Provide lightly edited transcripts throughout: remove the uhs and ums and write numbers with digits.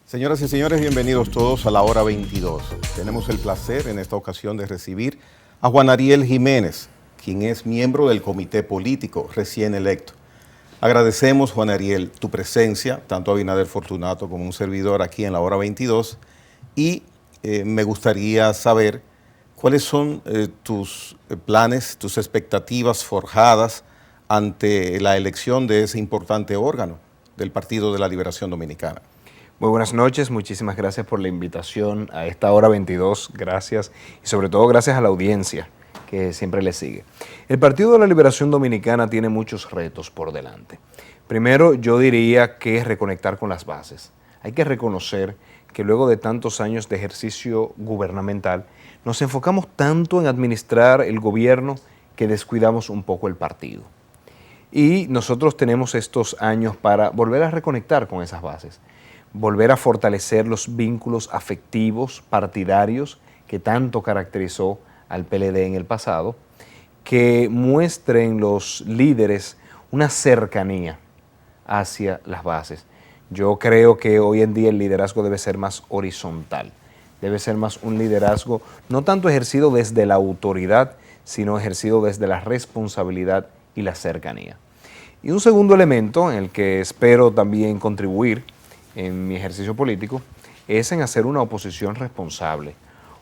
Señoras y señores, bienvenidos todos a la hora 22. Tenemos el placer en esta ocasión de recibir a Juan Ariel Jiménez, quien es miembro del comité político recién electo. Agradecemos, Juan Ariel, tu presencia, tanto a Abinader Fortunato como un servidor aquí en la hora 22, y me gustaría saber cuáles son tus planes, tus expectativas forjadas ante la elección de ese importante órgano del Partido de la Liberación Dominicana. Muy buenas noches, muchísimas gracias por la invitación a esta hora 22, gracias y sobre todo gracias a la audiencia que siempre le sigue. El Partido de la Liberación Dominicana tiene muchos retos por delante. Primero, yo diría que es reconectar con las bases. Hay que reconocer que luego de tantos años de ejercicio gubernamental, nos enfocamos tanto en administrar el gobierno que descuidamos un poco el partido. Y nosotros tenemos estos años para volver a reconectar con esas bases, volver a fortalecer los vínculos afectivos, partidarios, que tanto caracterizó al PLD en el pasado, que muestren los líderes una cercanía hacia las bases. Yo creo que hoy en día el liderazgo debe ser más horizontal, debe ser más un liderazgo no tanto ejercido desde la autoridad, sino ejercido desde la responsabilidad y la cercanía. Y un segundo elemento en el que espero también contribuir en mi ejercicio político es en hacer una oposición responsable,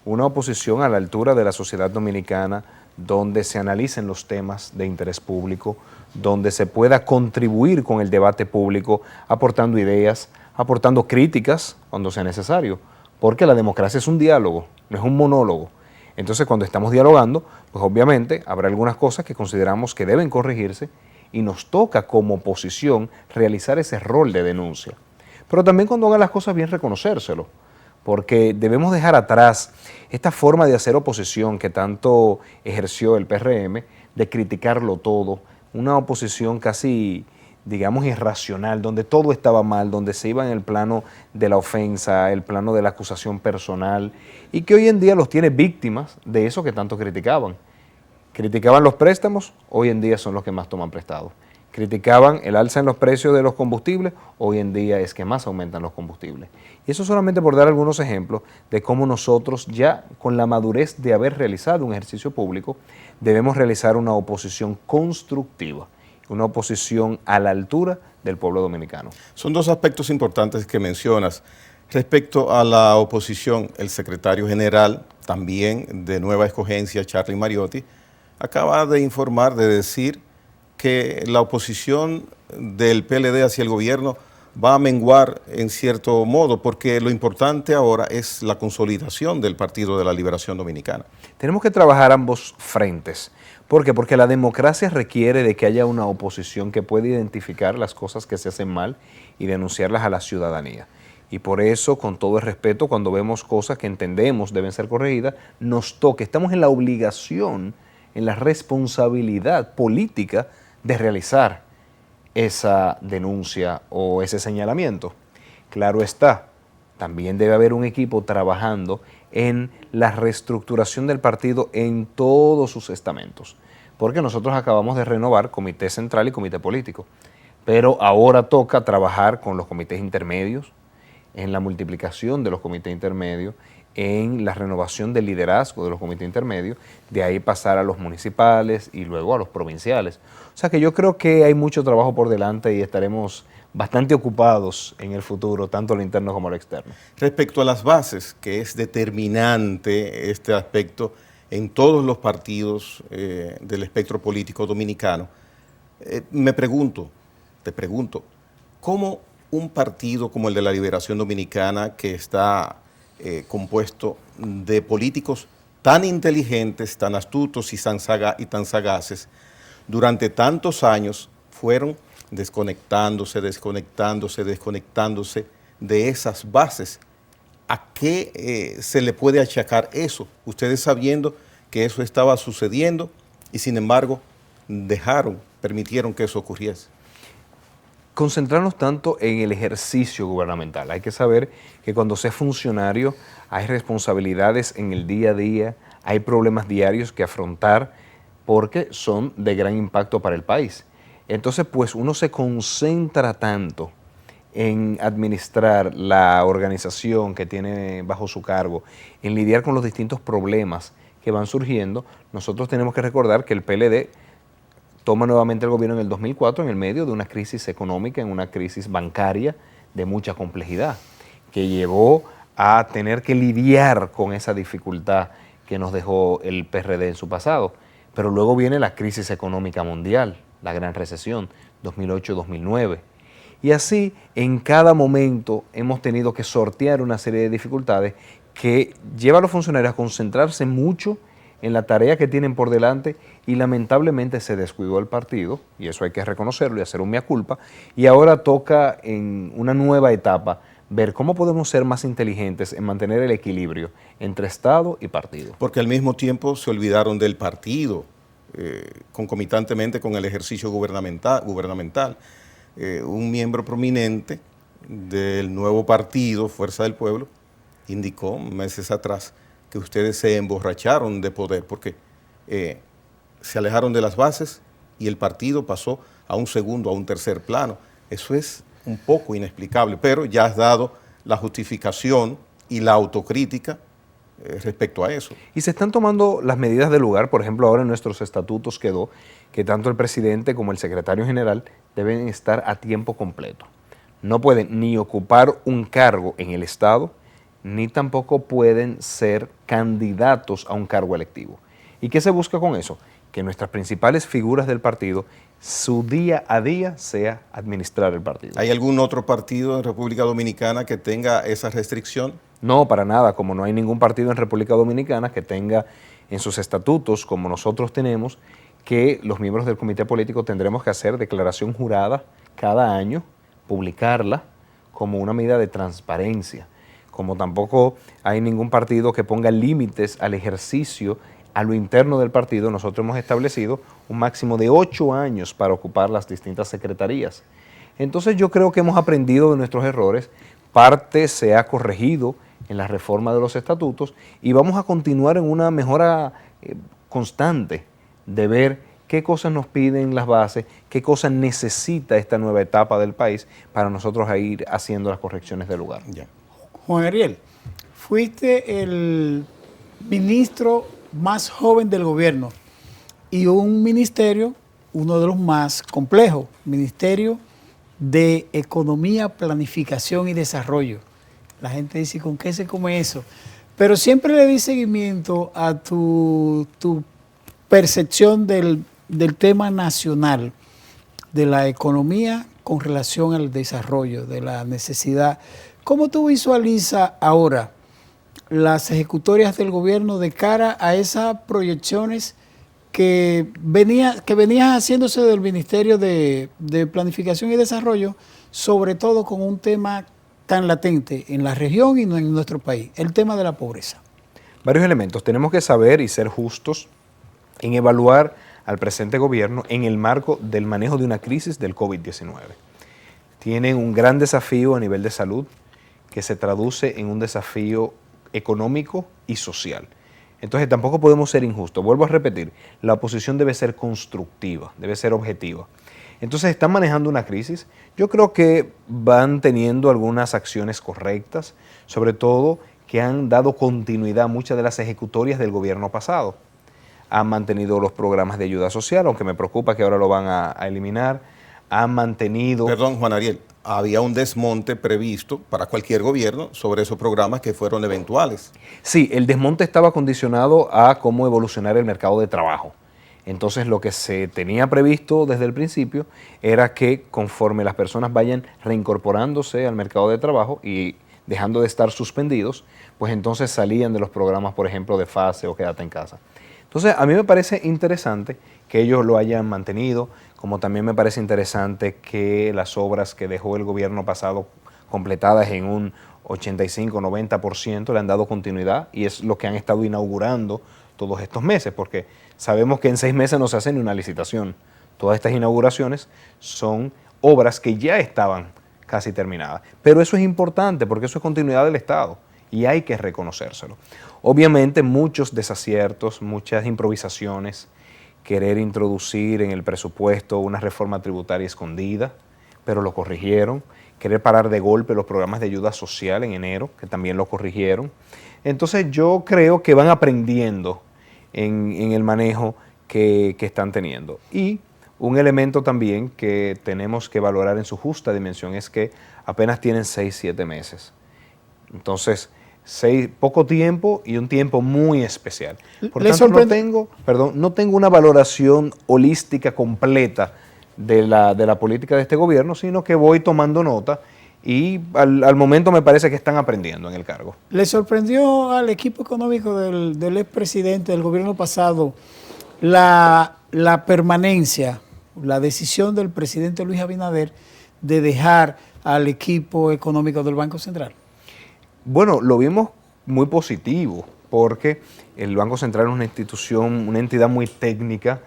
una oposición a la altura de la sociedad dominicana, donde se analicen los temas de interés público, donde se pueda contribuir con el debate público, aportando ideas, aportando críticas cuando sea necesario, porque la democracia es un diálogo, no es un monólogo. Entonces, cuando estamos dialogando, pues obviamente habrá algunas cosas que consideramos que deben corregirse y nos toca como oposición realizar ese rol de denuncia. Pero también cuando hagan las cosas bien reconocérselo, porque debemos dejar atrás esta forma de hacer oposición que tanto ejerció el PRM, de criticarlo todo, una oposición casi, digamos, irracional, donde todo estaba mal, donde se iba en el plano de la ofensa, el plano de la acusación personal, y que hoy en día los tiene víctimas de eso que tanto criticaban. Criticaban los préstamos, hoy en día son los que más toman prestado. Criticaban el alza en los precios de los combustibles, hoy en día es que más aumentan los combustibles. Y eso solamente por dar algunos ejemplos de cómo nosotros ya con la madurez de haber realizado un ejercicio público, debemos realizar una oposición constructiva, una oposición a la altura del pueblo dominicano. Son dos aspectos importantes que mencionas. Respecto a la oposición, el secretario general, también de Nueva Escogencia, Charly Mariotti, acaba de informar, de decir que la oposición del PLD hacia el gobierno va a menguar en cierto modo, porque lo importante ahora es la consolidación del Partido de la Liberación Dominicana. Tenemos que trabajar ambos frentes. ¿Por qué? Porque la democracia requiere de que haya una oposición que pueda identificar las cosas que se hacen mal y denunciarlas a la ciudadanía. Y por eso, con todo el respeto, cuando vemos cosas que entendemos deben ser corregidas, nos toca, estamos en la obligación, en la responsabilidad política de realizar esa denuncia o ese señalamiento. Claro está, también debe haber un equipo trabajando en la reestructuración del partido en todos sus estamentos, porque nosotros acabamos de renovar comité central y comité político, pero ahora toca trabajar con los comités intermedios, en la multiplicación de los comités intermedios, en la renovación del liderazgo de los comités intermedios, de ahí pasar a los municipales y luego a los provinciales. O sea que yo creo que hay mucho trabajo por delante y estaremos bastante ocupados en el futuro, tanto lo interno como lo externo. Respecto a las bases, que es determinante este aspecto en todos los partidos del espectro político dominicano, te pregunto, ¿cómo un partido como el de la Liberación Dominicana, que está compuesto de políticos tan inteligentes, tan astutos y tan sagaces, durante tantos años fueron desconectándose de esas bases? ¿A qué se le puede achacar eso? Ustedes sabiendo que eso estaba sucediendo y sin embargo permitieron que eso ocurriese. Concentrarnos tanto en el ejercicio gubernamental. Hay que saber que cuando se es funcionario hay responsabilidades en el día a día, hay problemas diarios que afrontar porque son de gran impacto para el país. Entonces, pues uno se concentra tanto en administrar la organización que tiene bajo su cargo, en lidiar con los distintos problemas que van surgiendo, nosotros tenemos que recordar que el PLD toma nuevamente el gobierno en el 2004 en el medio de una crisis económica, en una crisis bancaria de mucha complejidad, que llevó a tener que lidiar con esa dificultad que nos dejó el PRD en su pasado. Pero luego viene la crisis económica mundial, la gran recesión, 2008-2009. Y así, en cada momento hemos tenido que sortear una serie de dificultades que lleva a los funcionarios a concentrarse mucho en la tarea que tienen por delante y lamentablemente se descuidó el partido, y eso hay que reconocerlo y hacer un mea culpa, y ahora toca en una nueva etapa ver cómo podemos ser más inteligentes en mantener el equilibrio entre Estado y partido. Porque al mismo tiempo se olvidaron del partido, concomitantemente con el ejercicio gubernamental. Un miembro prominente del nuevo partido, Fuerza del Pueblo, indicó meses atrás que ustedes se emborracharon de poder porque se alejaron de las bases y el partido pasó a un segundo, a un tercer plano. Eso es un poco inexplicable, pero ya has dado la justificación y la autocrítica respecto a eso. Y se están tomando las medidas del lugar. Por ejemplo, ahora en nuestros estatutos quedó que tanto el presidente como el secretario general deben estar a tiempo completo. No pueden ni ocupar un cargo en el Estado, ni tampoco pueden ser candidatos a un cargo electivo. ¿Y qué se busca con eso? Que nuestras principales figuras del partido, su día a día sea administrar el partido. ¿Hay algún otro partido en República Dominicana que tenga esa restricción? No, para nada, como no hay ningún partido en República Dominicana que tenga en sus estatutos, como nosotros tenemos, que los miembros del comité político tendremos que hacer declaración jurada cada año, publicarla como una medida de transparencia. Como tampoco hay ningún partido que ponga límites al ejercicio a lo interno del partido, nosotros hemos establecido un máximo de 8 años para ocupar las distintas secretarías. Entonces yo creo que hemos aprendido de nuestros errores, parte se ha corregido en la reforma de los estatutos y vamos a continuar en una mejora constante de ver qué cosas nos piden las bases, qué cosas necesita esta nueva etapa del país para nosotros ir haciendo las correcciones del lugar. Ya. Juan Ariel, fuiste el ministro más joven del gobierno y un ministerio, uno de los más complejos, Ministerio de Economía, Planificación y Desarrollo. La gente dice, ¿con qué se come eso? Pero siempre le di seguimiento a tu percepción del tema nacional, de la economía con relación al desarrollo, de la necesidad. ¿Cómo tú visualizas ahora las ejecutorias del gobierno de cara a esas proyecciones que venías haciéndose del Ministerio de Planificación y Desarrollo, sobre todo con un tema tan latente en la región y en nuestro país, el tema de la pobreza? Varios elementos. Tenemos que saber y ser justos en evaluar al presente gobierno en el marco del manejo de una crisis del COVID-19. Tienen un gran desafío a nivel de salud que se traduce en un desafío económico y social. Entonces tampoco podemos ser injustos. Vuelvo a repetir, la oposición debe ser constructiva, debe ser objetiva. Entonces están manejando una crisis. Yo creo que van teniendo algunas acciones correctas, sobre todo que han dado continuidad a muchas de las ejecutorias del gobierno pasado. Han mantenido los programas de ayuda social, aunque me preocupa que ahora lo van a eliminar. Han mantenido... Perdón, Juan Ariel, había un desmonte previsto para cualquier gobierno sobre esos programas que fueron eventuales. Sí, el desmonte estaba condicionado a cómo evolucionar el mercado de trabajo. Entonces lo que se tenía previsto desde el principio era que conforme las personas vayan reincorporándose al mercado de trabajo y dejando de estar suspendidos, pues entonces salían de los programas, por ejemplo, de FASE o Quédate en Casa. Entonces a mí me parece interesante que ellos lo hayan mantenido, como también me parece interesante que las obras que dejó el gobierno pasado completadas en un 85-90% le han dado continuidad y es lo que han estado inaugurando todos estos meses, porque sabemos que en 6 meses no se hace ni una licitación. Todas estas inauguraciones son obras que ya estaban casi terminadas. Pero eso es importante porque eso es continuidad del Estado y hay que reconocérselo. Obviamente muchos desaciertos, muchas improvisaciones, querer introducir en el presupuesto una reforma tributaria escondida, pero lo corrigieron. Querer parar de golpe los programas de ayuda social en enero, que también lo corrigieron. Entonces yo creo que van aprendiendo en el manejo que están teniendo. Y un elemento también que tenemos que valorar en su justa dimensión es que apenas tienen 6, 7 meses. Entonces, poco tiempo y un tiempo muy especial. Por tanto, no tengo una valoración holística completa de la política de este gobierno, sino que voy tomando nota y al momento me parece que están aprendiendo en el cargo. ¿Le sorprendió al equipo económico del expresidente del gobierno pasado la permanencia, la decisión del presidente Luis Abinader de dejar al equipo económico del Banco Central? Bueno, lo vimos muy positivo, porque el Banco Central es una institución, una entidad muy técnica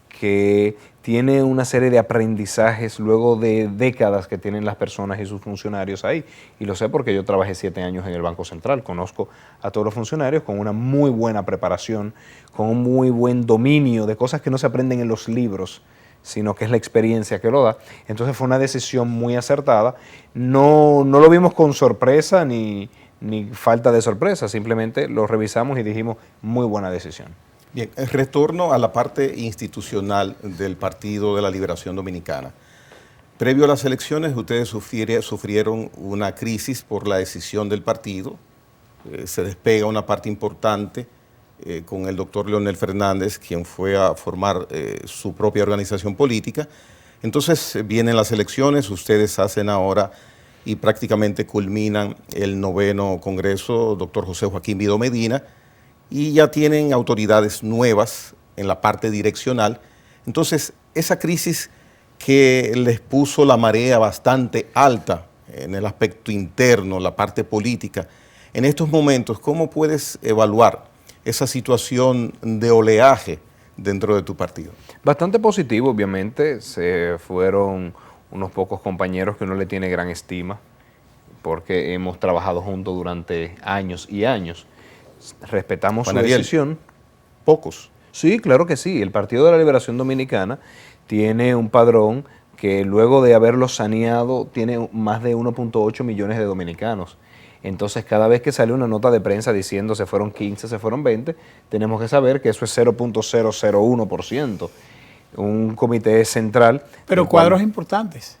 que tiene una serie de aprendizajes luego de décadas que tienen las personas y sus funcionarios ahí. Y lo sé porque yo trabajé 7 años en el Banco Central, conozco a todos los funcionarios con una muy buena preparación, con un muy buen dominio de cosas que no se aprenden en los libros, sino que es la experiencia que lo da. Entonces fue una decisión muy acertada. No lo vimos con sorpresa ni falta de sorpresa, simplemente lo revisamos y dijimos, muy buena decisión. Bien, el retorno a la parte institucional del Partido de la Liberación Dominicana. Previo a las elecciones, ustedes sufrieron una crisis por la decisión del partido. Se despega una parte importante con el doctor Leonel Fernández, quien fue a formar su propia organización política. Entonces vienen las elecciones, ustedes hacen ahora y prácticamente culminan el 9º Congreso, doctor José Joaquín Vido Medina, y ya tienen autoridades nuevas en la parte direccional. Entonces, esa crisis que les puso la marea bastante alta en el aspecto interno, la parte política, en estos momentos, ¿cómo puedes evaluar esa situación de oleaje dentro de tu partido? Bastante positivo, obviamente. Se fueron unos pocos compañeros que uno le tiene gran estima, porque hemos trabajado juntos durante años y años. Respetamos su decisión. Pocos. Sí, claro que sí. El Partido de la Liberación Dominicana tiene un padrón que luego de haberlo saneado tiene más de 1.8 millones de dominicanos. Entonces, cada vez que sale una nota de prensa diciendo se fueron 15, se fueron 20, tenemos que saber que eso es 0.001%. Un comité central. Pero cuadros importantes.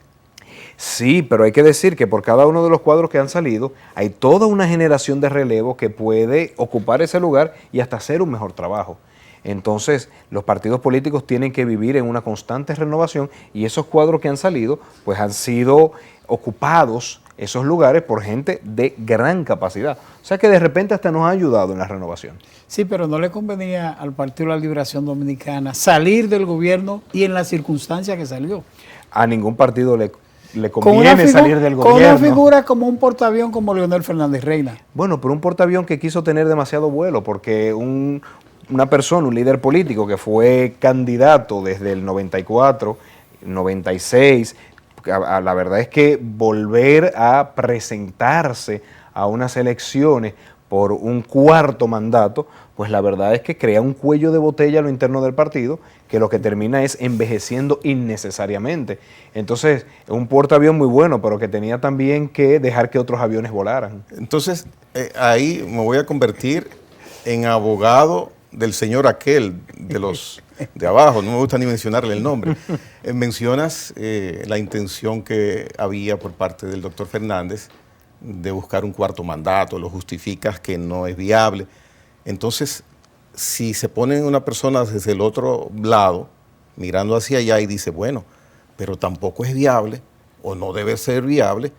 Sí, pero hay que decir que por cada uno de los cuadros que han salido, hay toda una generación de relevo que puede ocupar ese lugar y hasta hacer un mejor trabajo. Entonces, los partidos políticos tienen que vivir en una constante renovación y esos cuadros que han salido, pues han sido ocupados esos lugares por gente de gran capacidad. O sea que de repente hasta nos ha ayudado en la renovación. Sí, pero no le convenía al Partido de la Liberación Dominicana salir del gobierno y en las circunstancias que salió. A ningún partido le conviene salir del gobierno. Con una figura como un portaavión como Leonel Fernández Reina. Bueno, pero un portaavión que quiso tener demasiado vuelo, porque una persona, un líder político que fue candidato desde el 94, 96, la verdad es que volver a presentarse a unas elecciones por un 4º mandato, pues la verdad es que crea un cuello de botella a lo interno del partido, que lo que termina es envejeciendo innecesariamente. Entonces, un portaavión muy bueno, pero que tenía también que dejar que otros aviones volaran. Entonces, ahí me voy a convertir en abogado del señor aquel, de los de abajo, no me gusta ni mencionarle el nombre. Mencionas la intención que había por parte del doctor Fernández de buscar un 4º mandato, lo justificas que no es viable. Entonces, si se pone una persona desde el otro lado, mirando hacia allá y dice, bueno, pero tampoco es viable, o no debe ser viable,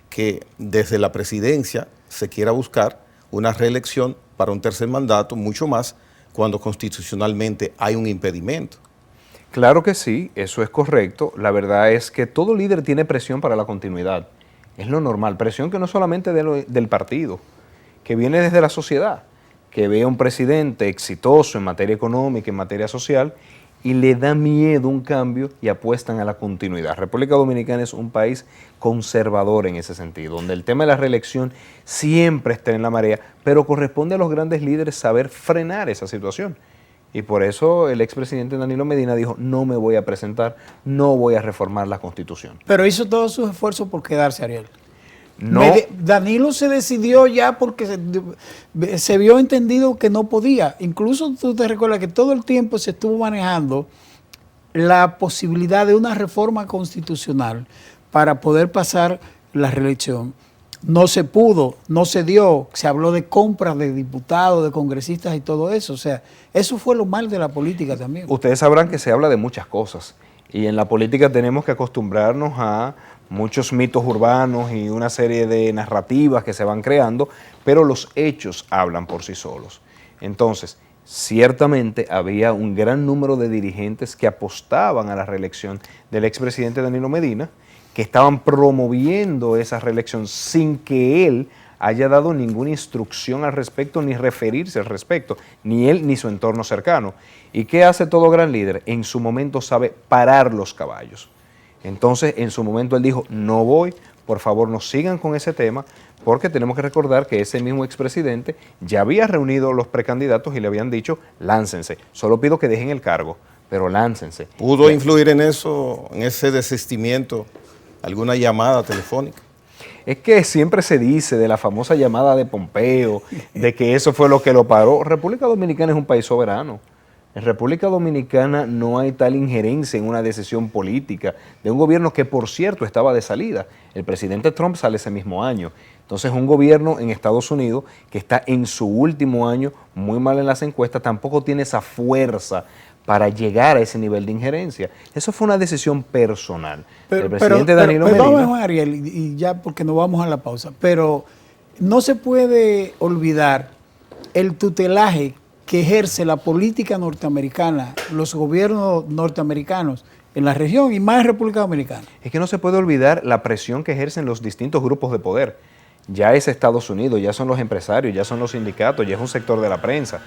que desde la presidencia se quiera buscar una reelección para un 3er mandato, mucho más cuando constitucionalmente hay un impedimento. Claro que sí, eso es correcto. La verdad es que todo líder tiene presión para la continuidad. Es lo normal, presión que no solamente del partido, que viene desde la sociedad, que ve a un presidente exitoso en materia económica, en materia social, y le da miedo un cambio y apuestan a la continuidad. República Dominicana es un país conservador en ese sentido, donde el tema de la reelección siempre está en la marea, pero corresponde a los grandes líderes saber frenar esa situación. Y por eso el expresidente Danilo Medina dijo, no me voy a presentar, no voy a reformar la Constitución. Pero hizo todos sus esfuerzos por quedarse, Ariel. No, Danilo se decidió ya porque se vio entendido que no podía. Incluso tú te recuerdas que todo el tiempo se estuvo manejando la posibilidad de una reforma constitucional para poder pasar la reelección. No se pudo, no se dio, se habló de compras de diputados, de congresistas y todo eso. O sea, eso fue lo mal de la política también. ustedes sabrán que se habla de muchas cosas y en la política tenemos que acostumbrarnos a muchos mitos urbanos y una serie de narrativas que se van creando, pero los hechos hablan por sí solos. Entonces, ciertamente había un gran número de dirigentes que apostaban a la reelección del expresidente Danilo Medina, que estaban promoviendo esa reelección sin que él haya dado ninguna instrucción al respecto ni referirse al respecto, ni él ni su entorno cercano. ¿Y qué hace todo gran líder? En su momento sabe parar los caballos. Entonces, en su momento él dijo, no voy, por favor no sigan con ese tema, porque tenemos que recordar que ese mismo expresidente ya había reunido los precandidatos y le habían dicho, láncense, solo pido que dejen el cargo, pero láncense. ¿Pudo influir en eso, en ese desistimiento, alguna llamada telefónica? Es que siempre se dice de la famosa llamada de Pompeo, de que eso fue lo que lo paró. República Dominicana es un país soberano. En República Dominicana no hay tal injerencia en una decisión política de un gobierno que, por cierto, estaba de salida. El presidente Trump sale ese mismo año. Entonces, un gobierno en Estados Unidos que está en su último año, muy mal en las encuestas, tampoco tiene esa fuerza para llegar a ese nivel de injerencia. Eso fue una decisión personal. El presidente Danilo Medina... Perdón, Ariel, y ya porque nos vamos a la pausa, pero no se puede olvidar el tutelaje que ejerce la política norteamericana, los gobiernos norteamericanos en la región y más en República Dominicana. Es que no se puede olvidar la presión que ejercen los distintos grupos de poder. Ya es Estados Unidos, ya son los empresarios, ya son los sindicatos, ya es un sector de la prensa.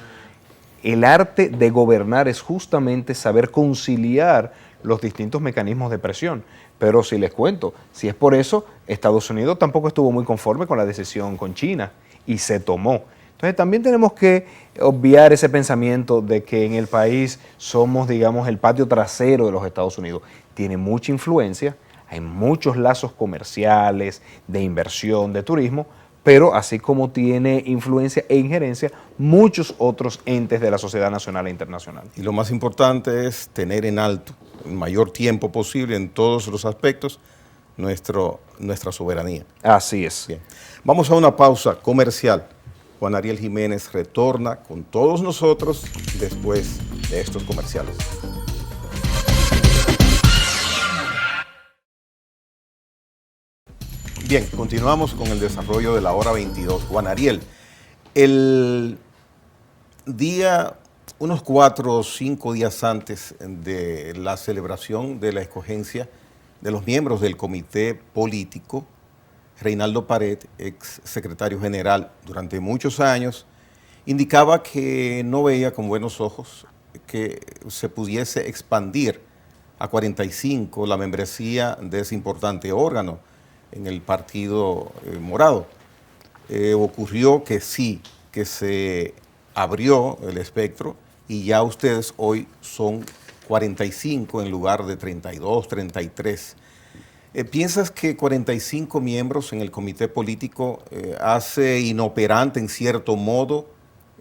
El arte de gobernar es justamente saber conciliar los distintos mecanismos de presión. Pero si les cuento, si es por eso, Estados Unidos tampoco estuvo muy conforme con la decisión con China y se tomó. Entonces también tenemos que obviar ese pensamiento de que en el país somos, digamos, el patio trasero de los Estados Unidos. Tiene mucha influencia, hay muchos lazos comerciales, de inversión, de turismo, pero así como tiene influencia e injerencia, muchos otros entes de la sociedad nacional e internacional. Y lo más importante es tener en alto, el mayor tiempo posible en todos los aspectos, nuestra soberanía. Así es. Bien. Vamos a una pausa comercial. Juan Ariel Jiménez retorna con todos nosotros después de estos comerciales. Bien, continuamos con el desarrollo de la hora 22. Juan Ariel, unos 4 o 5 días antes de la celebración de la escogencia de los miembros del comité político, Reinaldo Pared, ex secretario general durante muchos años, indicaba que no veía con buenos ojos que se pudiese expandir a 45 la membresía de ese importante órgano en el Partido Morado. Ocurrió que sí, que se abrió el espectro y ya ustedes hoy son 45 en lugar de 32, 33. ¿Piensas que 45 miembros en el comité político hace inoperante en cierto modo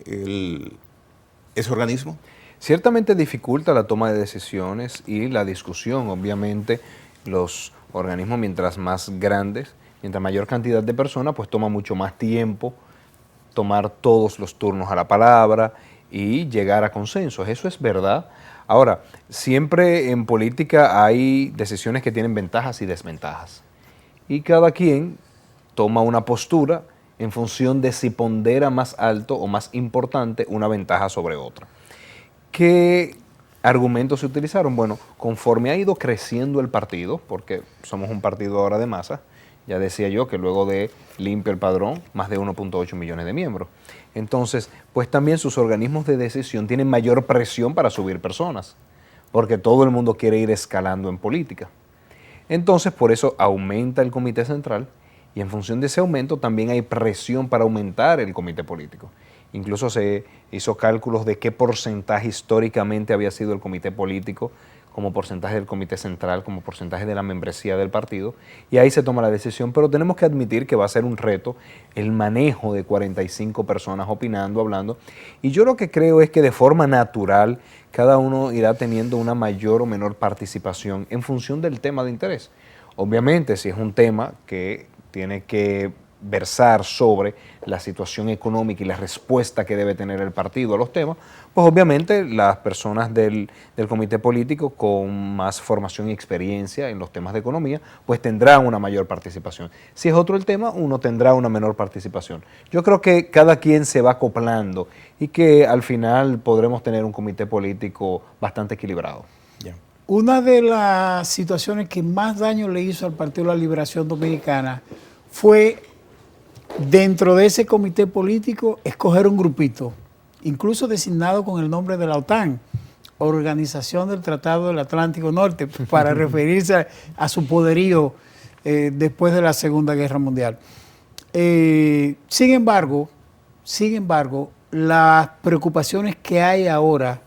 ese organismo? Ciertamente dificulta la toma de decisiones y la discusión. Obviamente los organismos mientras más grandes, mientras mayor cantidad de personas, pues toma mucho más tiempo tomar todos los turnos a la palabra y llegar a consensos. Eso es verdad. Ahora, siempre en política hay decisiones que tienen ventajas y desventajas. Y cada quien toma una postura en función de si pondera más alto o más importante una ventaja sobre otra. ¿Qué argumentos se utilizaron? Bueno, conforme ha ido creciendo el partido, porque somos un partido ahora de masa, ya decía yo que luego de limpio el padrón, más de 1.8 millones de miembros. Entonces, pues también sus organismos de decisión tienen mayor presión para subir personas, porque todo el mundo quiere ir escalando en política. Entonces, por eso aumenta el comité central y en función de ese aumento también hay presión para aumentar el comité político. incluso se hizo cálculos de qué porcentaje históricamente había sido el comité político, como porcentaje del comité central, como porcentaje de la membresía del partido, y ahí se toma la decisión, pero tenemos que admitir que va a ser un reto el manejo de 45 personas opinando, hablando, y yo lo que creo es que de forma natural cada uno irá teniendo una mayor o menor participación en función del tema de interés. Obviamente, si es un tema que tiene que versar sobre la situación económica y la respuesta que debe tener el partido a los temas, pues obviamente las personas del comité político con más formación y experiencia en los temas de economía, pues tendrán una mayor participación. Si es otro el tema, uno tendrá una menor participación. Yo creo que cada quien se va acoplando y que al final podremos tener un comité político bastante equilibrado. Yeah. Una de las situaciones que más daño le hizo al Partido de la Liberación Dominicana fue, dentro de ese comité político, escoger un grupito, incluso designado con el nombre de la OTAN, Organización del Tratado del Atlántico Norte, para referirse a su poderío después de la Segunda Guerra Mundial. Sin embargo, las preocupaciones que hay ahora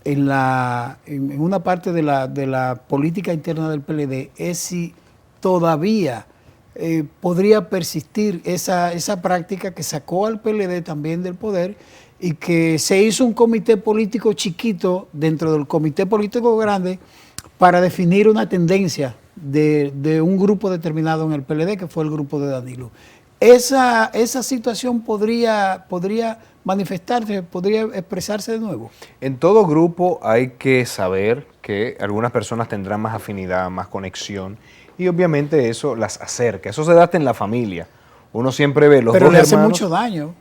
en una parte de la política interna del PLD es si todavía podría persistir esa práctica que sacó al PLD también del poder y que se hizo un comité político chiquito dentro del comité político grande para definir una tendencia de un grupo determinado en el PLD, que fue el grupo de Danilo. Esa situación podría manifestarse, podría expresarse de nuevo. En todo grupo hay que saber que algunas personas tendrán más afinidad, más conexión, y obviamente eso las acerca. Eso se da hasta en la familia. Uno siempre ve los dos hermanos. Pero le hace mucho daño.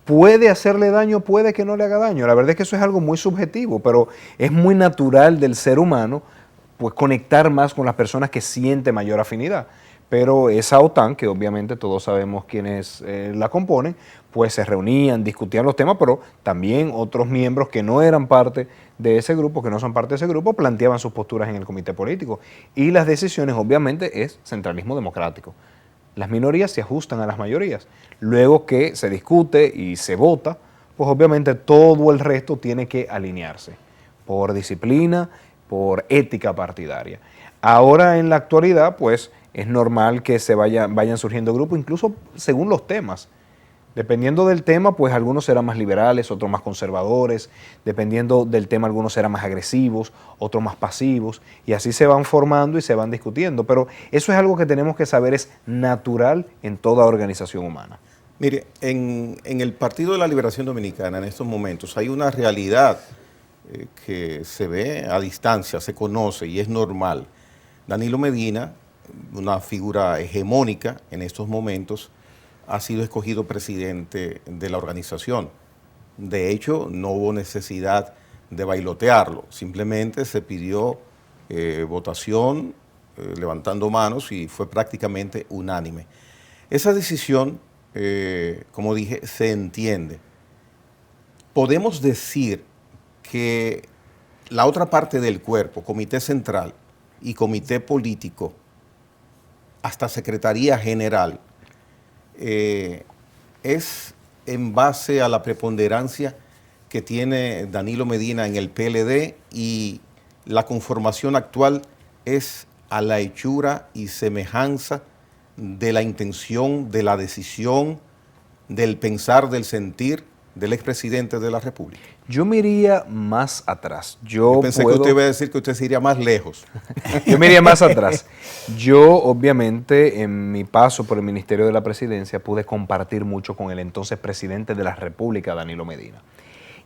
Puede hacerle daño, puede que no le haga daño. La verdad es que eso es algo muy subjetivo, pero es muy natural del ser humano pues conectar más con las personas que siente mayor afinidad. Pero esa OTAN, que obviamente todos sabemos quiénes la componen, pues se reunían, discutían los temas, pero también otros miembros que no eran parte de ese grupo, que no son parte de ese grupo, planteaban sus posturas en el comité político. Y las decisiones, obviamente, es centralismo democrático. Las minorías se ajustan a las mayorías. Luego que se discute y se vota, pues obviamente todo el resto tiene que alinearse por disciplina, por ética partidaria. Ahora en la actualidad, pues es normal que se vayan surgiendo grupos, incluso según los temas. Dependiendo del tema, pues algunos serán más liberales, otros más conservadores. Dependiendo del tema, algunos serán más agresivos, otros más pasivos. Y así se van formando y se van discutiendo. Pero eso es algo que tenemos que saber, es natural en toda organización humana. Mire, en el Partido de la Liberación Dominicana en estos momentos hay una realidad que se ve a distancia, se conoce y es normal. Danilo Medina, una figura hegemónica en estos momentos, ha sido escogido presidente de la organización. De hecho, no hubo necesidad de bailotearlo, simplemente se pidió votación, levantando manos, y fue prácticamente unánime. Esa decisión, como dije, se entiende. Podemos decir que la otra parte del cuerpo, comité central y comité político, hasta Secretaría General, es en base a la preponderancia que tiene Danilo Medina en el PLD, y la conformación actual es a la hechura y semejanza de la intención, de la decisión, del pensar, del sentir del expresidente de la República. Yo me iría más atrás. Yo pensé que usted iba a decir que usted se iría más lejos. Yo me iría más atrás. Yo, obviamente, en mi paso por el Ministerio de la Presidencia, pude compartir mucho con el entonces presidente de la República, Danilo Medina.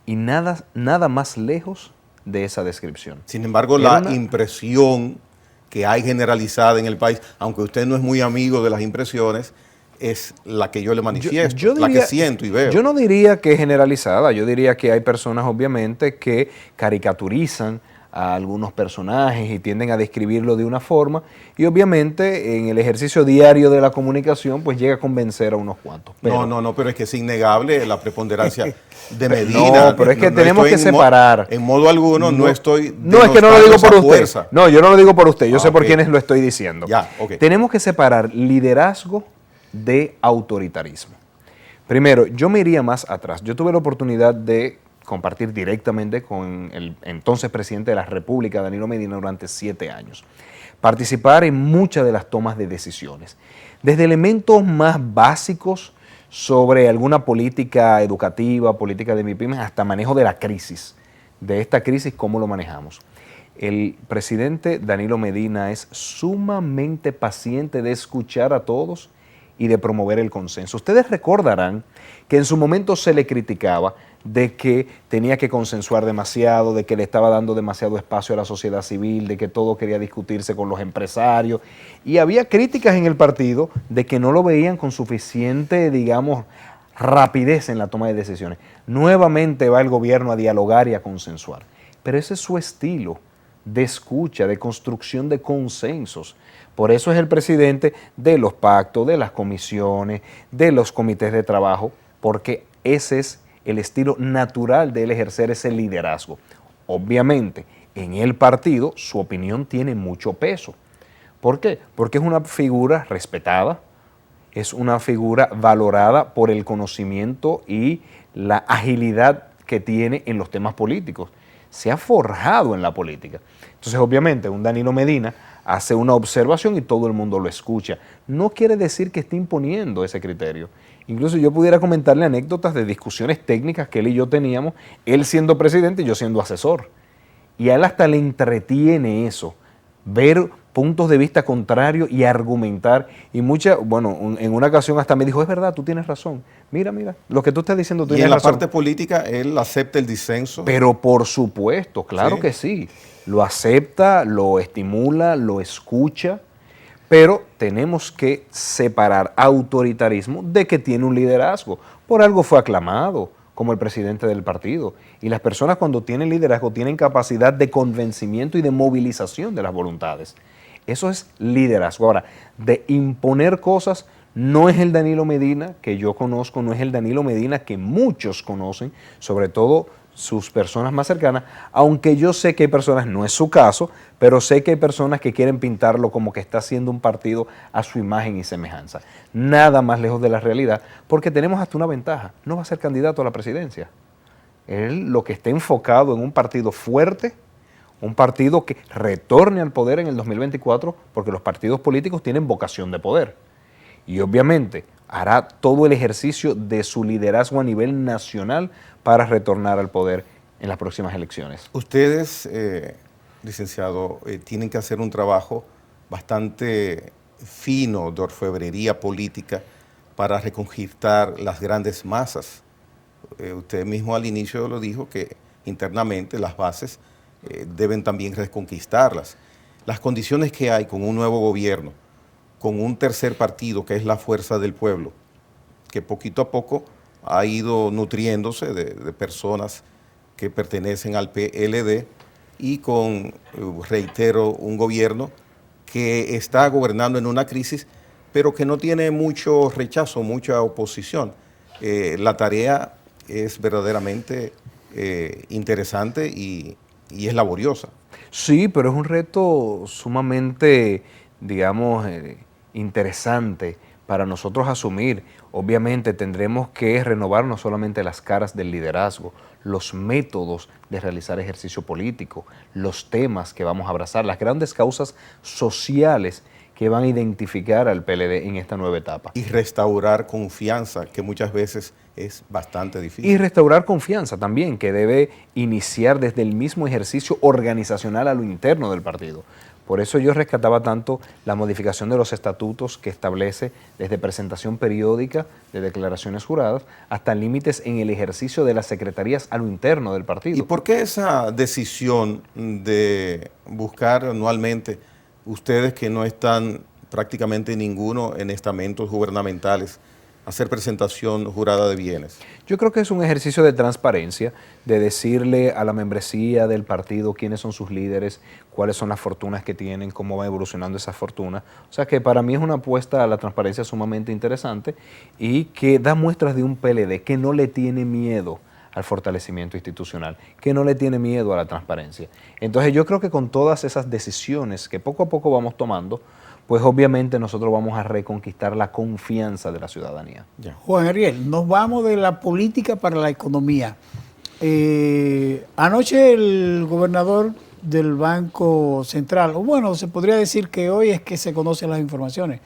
Y nada más lejos de esa descripción. Sin embargo, la impresión que hay generalizada en el país, aunque usted no es muy amigo de las impresiones, es la que yo le manifiesto, yo diría, la que siento y veo. Yo no diría que es generalizada, yo diría que hay personas obviamente que caricaturizan a algunos personajes y tienden a describirlo de una forma, y obviamente en el ejercicio diario de la comunicación pues llega a convencer a unos cuantos. Pero, no, pero es que es innegable la preponderancia de Medina. No, pero es que tenemos que separar. En modo alguno no estoy... No, es que no lo digo por usted. Fuerza. No, yo no lo digo por usted, yo sé por quiénes lo estoy diciendo. Ya, okay. Tenemos que separar liderazgo de autoritarismo. Primero, yo me iría más atrás. Yo tuve la oportunidad de compartir directamente con el entonces presidente de la República, Danilo Medina, durante 7 años. Participar en muchas de las tomas de decisiones. Desde elementos más básicos sobre alguna política educativa, política de MIPYMES, hasta manejo de la crisis. De esta crisis, ¿cómo lo manejamos? El presidente Danilo Medina es sumamente paciente de escuchar a todos y de promover el consenso. Ustedes recordarán que en su momento se le criticaba de que tenía que consensuar demasiado, de que le estaba dando demasiado espacio a la sociedad civil, de que todo quería discutirse con los empresarios. Y había críticas en el partido de que no lo veían con suficiente, digamos, rapidez en la toma de decisiones. Nuevamente va el gobierno a dialogar y a consensuar. Pero ese es su estilo de escucha, de construcción de consensos. Por eso es el presidente de los pactos, de las comisiones, de los comités de trabajo, porque ese es el estilo natural de él ejercer ese liderazgo. Obviamente, en el partido su opinión tiene mucho peso. ¿Por qué? Porque es una figura respetada, es una figura valorada por el conocimiento y la agilidad que tiene en los temas políticos. Se ha forjado en la política. Entonces, obviamente, un Danilo Medina hace una observación y todo el mundo lo escucha. No quiere decir que esté imponiendo ese criterio. Incluso yo pudiera comentarle anécdotas de discusiones técnicas que él y yo teníamos, él siendo presidente y yo siendo asesor. Y a él hasta le entretiene eso, ver puntos de vista contrarios y argumentar. Y en una ocasión hasta me dijo, es verdad, tú tienes razón. Mira, lo que tú estás diciendo, tú tienes razón. Y en la parte política, él acepta el disenso. Pero por supuesto, claro que sí. Lo acepta, lo estimula, lo escucha. Pero tenemos que separar autoritarismo de que tiene un liderazgo. Por algo fue aclamado como el presidente del partido. Y las personas cuando tienen liderazgo tienen capacidad de convencimiento y de movilización de las voluntades. Eso es liderazgo. Ahora, de imponer cosas no es el Danilo Medina que yo conozco, no es el Danilo Medina que muchos conocen, sobre todo sus personas más cercanas, aunque yo sé que hay personas, no es su caso, pero sé que hay personas que quieren pintarlo como que está haciendo un partido a su imagen y semejanza. Nada más lejos de la realidad, porque tenemos hasta una ventaja, no va a ser candidato a la presidencia. Él lo que está enfocado en un partido fuerte, un partido que retorne al poder en el 2024, porque los partidos políticos tienen vocación de poder. Y obviamente hará todo el ejercicio de su liderazgo a nivel nacional para retornar al poder en las próximas elecciones. Ustedes, licenciado, tienen que hacer un trabajo bastante fino de orfebrería política para reconquistar las grandes masas. Usted mismo al inicio lo dijo, que internamente las bases deben también reconquistarlas. Las condiciones que hay con un nuevo gobierno, con un tercer partido que es la Fuerza del Pueblo, que poquito a poco ha ido nutriéndose de personas que pertenecen al PLD y con, reitero, un gobierno que está gobernando en una crisis, pero que no tiene mucho rechazo, mucha oposición. La tarea es verdaderamente interesante y es laboriosa. Sí, pero es un reto sumamente, digamos, interesante para nosotros asumir. Obviamente tendremos que renovar no solamente las caras del liderazgo, los métodos de realizar ejercicio político, los temas que vamos a abrazar, las grandes causas sociales que van a identificar al PLD en esta nueva etapa. Y restaurar confianza, que muchas veces es bastante difícil. Y restaurar confianza también, que debe iniciar desde el mismo ejercicio organizacional a lo interno del partido. Por eso yo rescataba tanto la modificación de los estatutos que establece desde presentación periódica de declaraciones juradas hasta límites en el ejercicio de las secretarías a lo interno del partido. ¿Y por qué esa decisión de buscar anualmente, ustedes que no están prácticamente ninguno en estamentos gubernamentales, hacer presentación jurada de bienes? Yo creo que es un ejercicio de transparencia, de decirle a la membresía del partido quiénes son sus líderes, cuáles son las fortunas que tienen, cómo va evolucionando esas fortunas. O sea que para mí es una apuesta a la transparencia sumamente interesante y que da muestras de un PLD que no le tiene miedo al fortalecimiento institucional, que no le tiene miedo a la transparencia. Entonces yo creo que con todas esas decisiones que poco a poco vamos tomando, pues obviamente nosotros vamos a reconquistar la confianza de la ciudadanía. Ya. Juan Ariel, nos vamos de la política para la economía. Anoche el gobernador del Banco Central, o bueno, se podría decir que hoy es que se conocen las informaciones.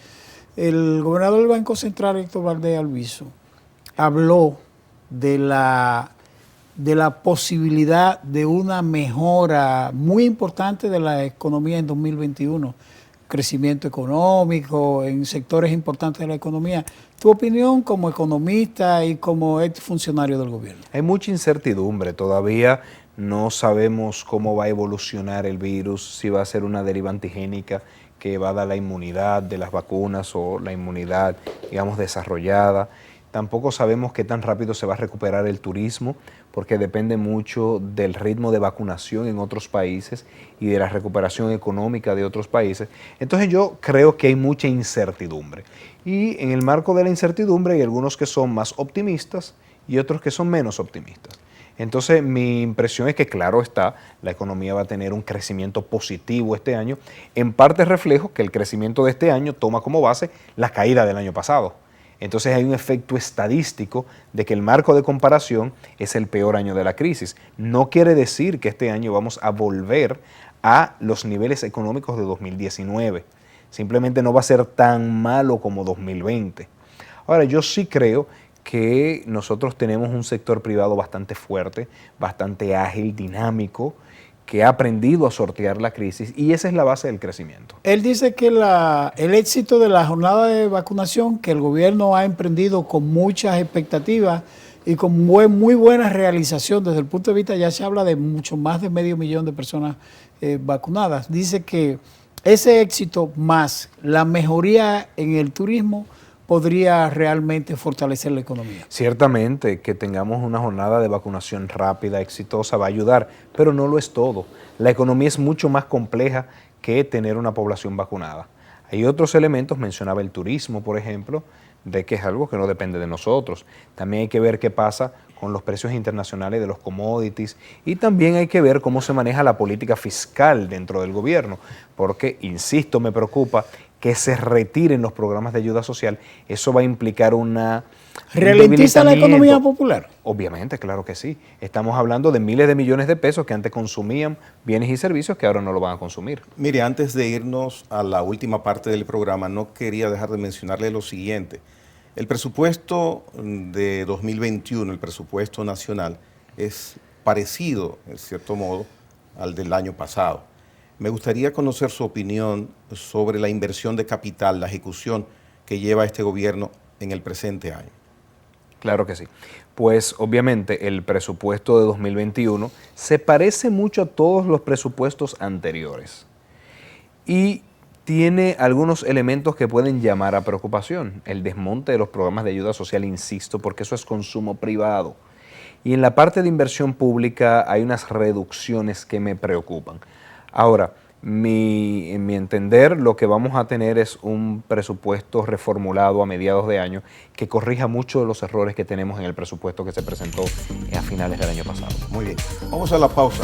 El gobernador del Banco Central, Héctor Valdés Alviso, habló de la posibilidad de una mejora muy importante de la economía en 2021. Crecimiento económico en sectores importantes de la economía. Tu opinión como economista y como ex funcionario del gobierno. Hay mucha incertidumbre, todavía no sabemos cómo va a evolucionar el virus, si va a ser una deriva antigénica que va a dar la inmunidad de las vacunas o la inmunidad, digamos, desarrollada. Tampoco sabemos qué tan rápido se va a recuperar el turismo, porque depende mucho del ritmo de vacunación en otros países y de la recuperación económica de otros países. Entonces yo creo que hay mucha incertidumbre. Y en el marco de la incertidumbre hay algunos que son más optimistas y otros que son menos optimistas. Entonces mi impresión es que, claro está, la economía va a tener un crecimiento positivo este año, en parte reflejo que el crecimiento de este año toma como base la caída del año pasado. Entonces hay un efecto estadístico de que el marco de comparación es el peor año de la crisis. No quiere decir que este año vamos a volver a los niveles económicos de 2019. Simplemente no va a ser tan malo como 2020. Ahora, yo sí creo que nosotros tenemos un sector privado bastante fuerte, bastante ágil, dinámico, que ha aprendido a sortear la crisis, y esa es la base del crecimiento. Él dice que el éxito de la jornada de vacunación que el gobierno ha emprendido con muchas expectativas y con muy buena realización desde el punto de vista, ya se habla de mucho más de 500.000 de personas vacunadas. Dice que ese éxito más la mejoría en el turismo podría realmente fortalecer la economía. Ciertamente que tengamos una jornada de vacunación rápida, exitosa, va a ayudar, pero no lo es todo. La economía es mucho más compleja que tener una población vacunada. Hay otros elementos, mencionaba el turismo, por ejemplo, de que es algo que no depende de nosotros. También hay que ver qué pasa con los precios internacionales de los commodities, y también hay que ver cómo se maneja la política fiscal dentro del gobierno, porque, insisto, me preocupa que se retiren los programas de ayuda social. Eso va a implicar ¿Ralentiza la economía popular? Obviamente, claro que sí. Estamos hablando de miles de millones de pesos que antes consumían bienes y servicios que ahora no lo van a consumir. Mire, antes de irnos a la última parte del programa, no quería dejar de mencionarle lo siguiente. El presupuesto de 2021, el presupuesto nacional, es parecido, en cierto modo, al del año pasado. Me gustaría conocer su opinión sobre la inversión de capital, la ejecución que lleva este gobierno en el presente año. Claro que sí. Pues obviamente el presupuesto de 2021 se parece mucho a todos los presupuestos anteriores y tiene algunos elementos que pueden llamar a preocupación. El desmonte de los programas de ayuda social, insisto, porque eso es consumo privado. Y en la parte de inversión pública hay unas reducciones que me preocupan. Ahora, en mi entender, lo que vamos a tener es un presupuesto reformulado a mediados de año que corrija muchos de los errores que tenemos en el presupuesto que se presentó a finales del año pasado. Muy bien, vamos a la pausa.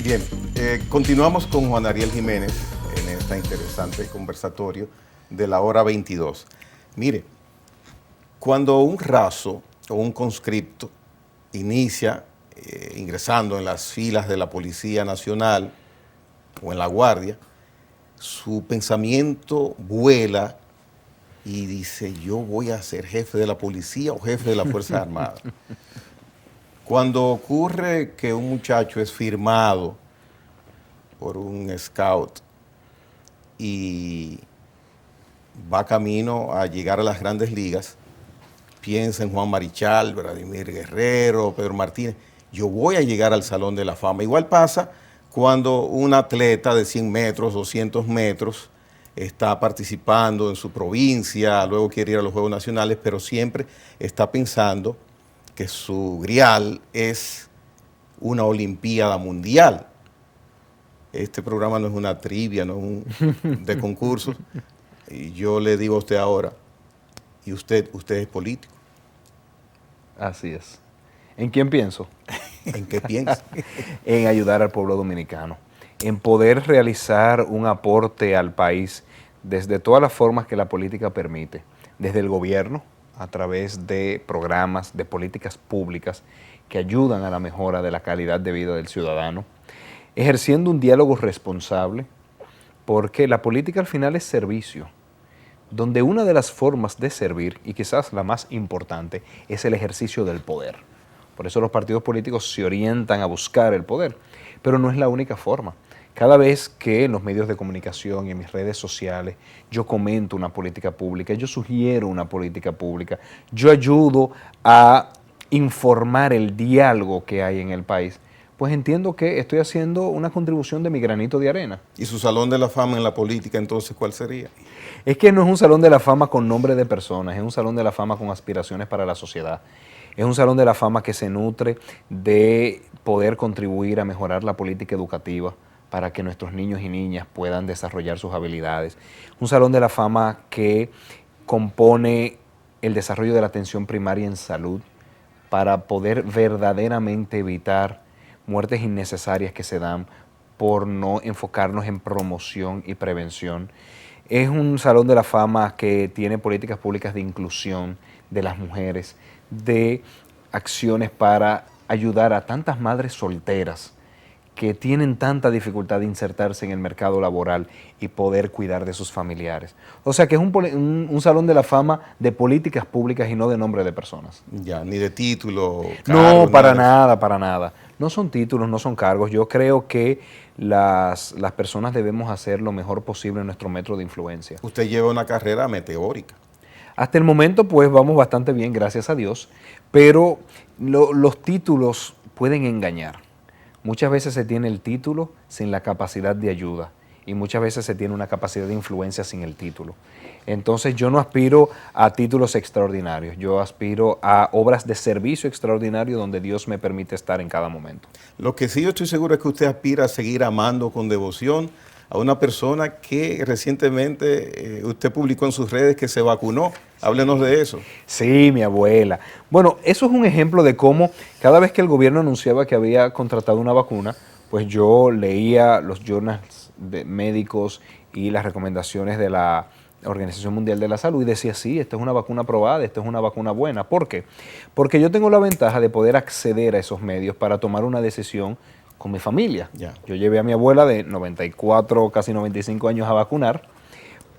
Bien, continuamos con Juan Ariel Jiménez en este interesante conversatorio de la hora 22. Mire, cuando un raso o un conscripto inicia ingresando en las filas de la Policía Nacional o en la Guardia, su pensamiento vuela y dice, yo voy a ser jefe de la policía o jefe de las Fuerzas Armadas. Cuando ocurre que un muchacho es firmado por un scout y va camino a llegar a las grandes ligas, piensa en Juan Marichal, Vladimir Guerrero, Pedro Martínez, yo voy a llegar al Salón de la Fama. Igual pasa cuando un atleta de 100 metros, 200 metros, está participando en su provincia, luego quiere ir a los Juegos Nacionales, pero siempre está pensando que su grial es una Olimpiada Mundial. Este programa no es una trivia, no es de concursos. Y yo le digo a usted ahora, y usted es político. Así es. ¿En quién pienso? ¿En qué piensa? En ayudar al pueblo dominicano, en poder realizar un aporte al país desde todas las formas que la política permite, desde el gobierno, a través de programas, de políticas públicas que ayudan a la mejora de la calidad de vida del ciudadano, ejerciendo un diálogo responsable, porque la política al final es servicio, donde una de las formas de servir, y quizás la más importante, es el ejercicio del poder. Por eso los partidos políticos se orientan a buscar el poder, pero no es la única forma. Cada vez que en los medios de comunicación y en mis redes sociales yo comento una política pública, yo sugiero una política pública, yo ayudo a informar el diálogo que hay en el país, pues entiendo que estoy haciendo una contribución de mi granito de arena. ¿Y su salón de la fama en la política entonces cuál sería? Es que no es un salón de la fama con nombre de personas, es un salón de la fama con aspiraciones para la sociedad. Es un salón de la fama que se nutre de poder contribuir a mejorar la política educativa para que nuestros niños y niñas puedan desarrollar sus habilidades. Un salón de la fama que compone el desarrollo de la atención primaria en salud para poder verdaderamente evitar muertes innecesarias que se dan por no enfocarnos en promoción y prevención. Es un salón de la fama que tiene políticas públicas de inclusión de las mujeres, de acciones para ayudar a tantas madres solteras que tienen tanta dificultad de insertarse en el mercado laboral y poder cuidar de sus familiares. O sea que es un salón de la fama de políticas públicas y no de nombre de personas. Ya, ni de título, cargos, no, para nada, para nada. No son títulos, no son cargos. Yo creo que las personas debemos hacer lo mejor posible en nuestro metro de influencia. Usted lleva una carrera meteórica. Hasta el momento, pues, vamos bastante bien, gracias a Dios, pero los títulos pueden engañar. Muchas veces se tiene el título sin la capacidad de ayuda y muchas veces se tiene una capacidad de influencia sin el título. Entonces yo no aspiro a títulos extraordinarios, yo aspiro a obras de servicio extraordinario donde Dios me permite estar en cada momento. Lo que sí yo estoy seguro es que usted aspira a seguir amando con devoción a una persona que recientemente usted publicó en sus redes que se vacunó. Háblenos de eso. Sí, mi abuela. Bueno, eso es un ejemplo de cómo cada vez que el gobierno anunciaba que había contratado una vacuna, pues yo leía los journals de médicos y las recomendaciones de la Organización Mundial de la Salud y decía, sí, esta es una vacuna aprobada, esta es una vacuna buena. ¿Por qué? Porque yo tengo la ventaja de poder acceder a esos medios para tomar una decisión con mi familia. Ya. Yo llevé a mi abuela de 94, casi 95 años a vacunar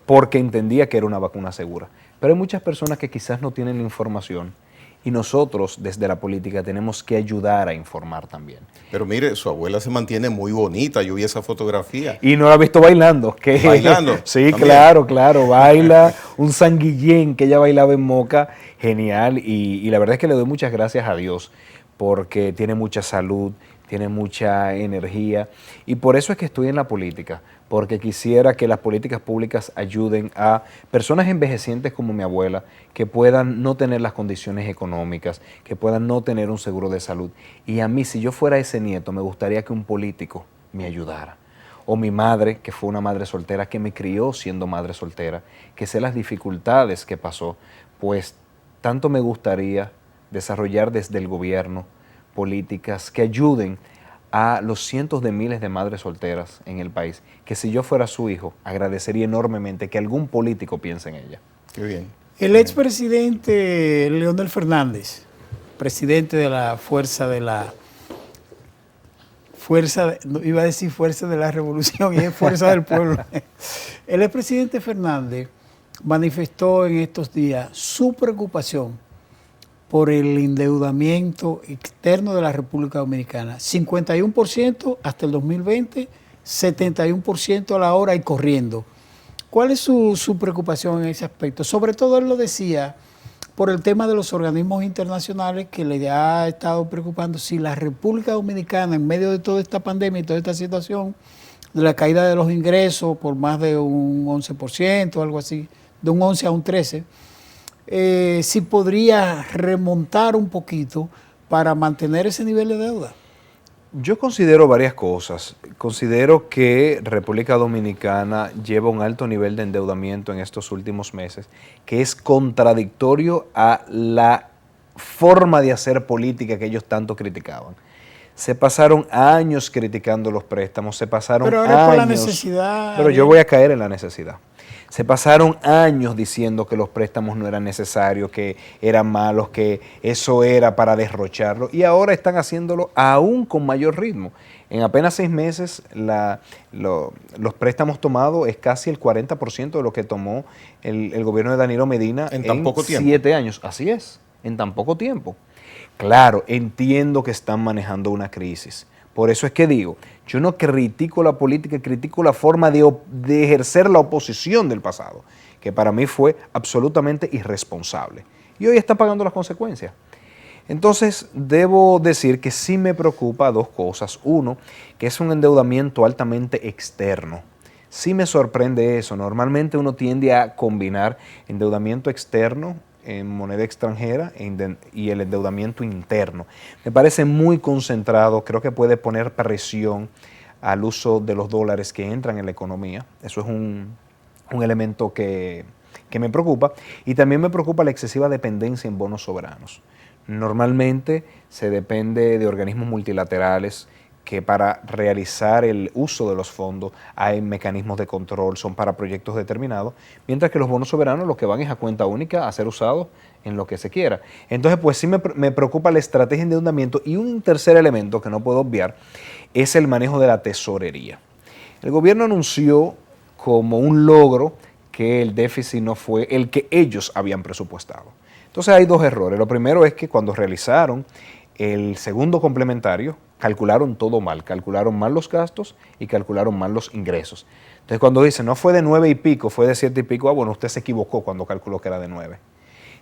porque entendía que era una vacuna segura. Pero hay muchas personas que quizás no tienen la información y nosotros desde la política tenemos que ayudar a informar también. Pero mire, su abuela se mantiene muy bonita, yo vi esa fotografía. Y no la he visto bailando. ¿Bailando? Sí, ¿también? claro, baila un sanguillén que ella bailaba en Moca, genial, y la verdad es que le doy muchas gracias a Dios porque tiene mucha salud, tiene mucha energía y por eso es que estoy en la política, porque quisiera que las políticas públicas ayuden a personas envejecientes como mi abuela, que puedan no tener las condiciones económicas, que puedan no tener un seguro de salud. Y a mí, si yo fuera ese nieto, me gustaría que un político me ayudara. O mi madre, que fue una madre soltera, que me crió siendo madre soltera, que sé las dificultades que pasó, pues tanto me gustaría desarrollar desde el gobierno políticas que ayuden a los cientos de miles de madres solteras en el país, que si yo fuera su hijo, agradecería enormemente que algún político piense en ella. Qué bien. El expresidente Leonel Fernández, presidente de la Fuerza de la Revolución y es Fuerza del Pueblo. El expresidente Fernández manifestó en estos días su preocupación por el endeudamiento externo de la República Dominicana. 51% hasta el 2020, 71% a la hora y corriendo. ¿Cuál es su preocupación en ese aspecto? Sobre todo él lo decía por el tema de los organismos internacionales que le ha estado preocupando si la República Dominicana, en medio de toda esta pandemia y toda esta situación, de la caída de los ingresos por más de un 11%, algo así, de un 11 a un 13%, si podría remontar un poquito para mantener ese nivel de deuda. Yo considero varias cosas. Considero que República Dominicana lleva un alto nivel de endeudamiento en estos últimos meses, que es contradictorio a la forma de hacer política que ellos tanto criticaban. Se pasaron años criticando los préstamos, se pasaron Pero años... ahora por la necesidad... Pero yo voy a caer en la necesidad. Se pasaron años diciendo que los préstamos no eran necesarios, que eran malos, que eso era para derrocharlo, y ahora están haciéndolo aún con mayor ritmo. En apenas 6 meses los préstamos tomados es casi el 40% de lo que tomó el gobierno de Danilo Medina en tan poco tiempo. 7 años. Así es, en tan poco tiempo. Claro, entiendo que están manejando una crisis. Por eso es que digo, yo no critico la política, critico la forma de ejercer la oposición del pasado, que para mí fue absolutamente irresponsable. Y hoy está pagando las consecuencias. Entonces, debo decir que sí me preocupa 2 cosas. Uno, que es un endeudamiento altamente externo. Sí me sorprende eso. Normalmente uno tiende a combinar endeudamiento externo en moneda extranjera y el endeudamiento interno. Me parece muy concentrado, creo que puede poner presión al uso de los dólares que entran en la economía. Eso es un elemento que me preocupa. Y también me preocupa la excesiva dependencia en bonos soberanos. Normalmente se depende de organismos multilaterales que para realizar el uso de los fondos hay mecanismos de control, son para proyectos determinados, mientras que los bonos soberanos lo que van es a cuenta única a ser usados en lo que se quiera. Entonces, pues sí me preocupa la estrategia de endeudamiento, y un tercer elemento que no puedo obviar es el manejo de la tesorería. El gobierno anunció como un logro que el déficit no fue el que ellos habían presupuestado. Entonces hay 2 errores. Lo primero es que cuando realizaron el segundo complementario, calcularon todo mal, calcularon mal los gastos y calcularon mal los ingresos. Entonces cuando dicen, no fue de 9 y pico, fue de 7 y pico, bueno, usted se equivocó cuando calculó que era de 9.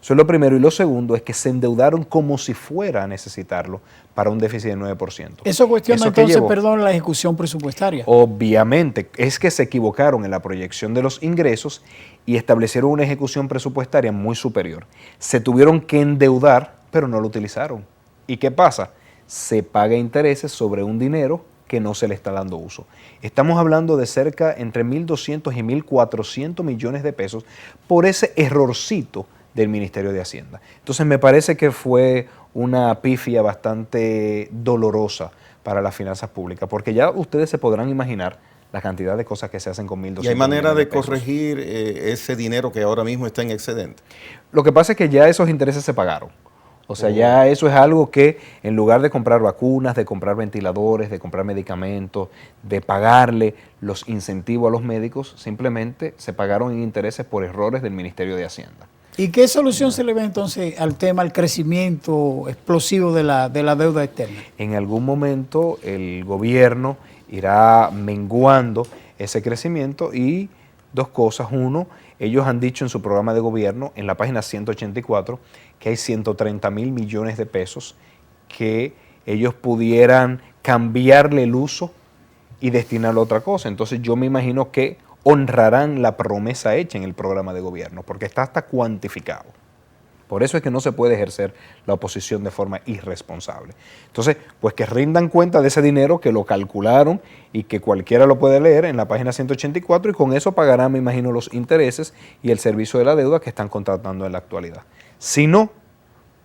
Eso es lo primero. Y lo segundo es que se endeudaron como si fuera a necesitarlo para un déficit de 9%. Eso cuestiona entonces, perdón, la ejecución presupuestaria. Obviamente, es que se equivocaron en la proyección de los ingresos y establecieron una ejecución presupuestaria muy superior. Se tuvieron que endeudar, pero no lo utilizaron. ¿Y qué pasa? Se paga intereses sobre un dinero que no se le está dando uso. Estamos hablando de cerca entre 1.200 y 1.400 millones de pesos por ese errorcito del Ministerio de Hacienda. Entonces me parece que fue una pifia bastante dolorosa para las finanzas públicas, porque ya ustedes se podrán imaginar la cantidad de cosas que se hacen con 1.200 millones de pesos. ¿Y hay manera de corregir ese dinero que ahora mismo está en excedente? Lo que pasa es que ya esos intereses se pagaron. O sea, ya eso es algo que en lugar de comprar vacunas, de comprar ventiladores, de comprar medicamentos, de pagarle los incentivos a los médicos, simplemente se pagaron en intereses por errores del Ministerio de Hacienda. ¿Y qué solución se le ve entonces al tema, al crecimiento explosivo de la deuda externa? En algún momento el gobierno irá menguando ese crecimiento y 2 cosas. Uno, ellos han dicho en su programa de gobierno, en la página 184, que hay 130.000 millones de pesos que ellos pudieran cambiarle el uso y destinarlo a otra cosa. Entonces yo me imagino que honrarán la promesa hecha en el programa de gobierno, porque está hasta cuantificado. Por eso es que no se puede ejercer la oposición de forma irresponsable. Entonces, pues que rindan cuenta de ese dinero, que lo calcularon y que cualquiera lo puede leer en la página 184, y con eso pagarán, me imagino, los intereses y el servicio de la deuda que están contratando en la actualidad. Si no,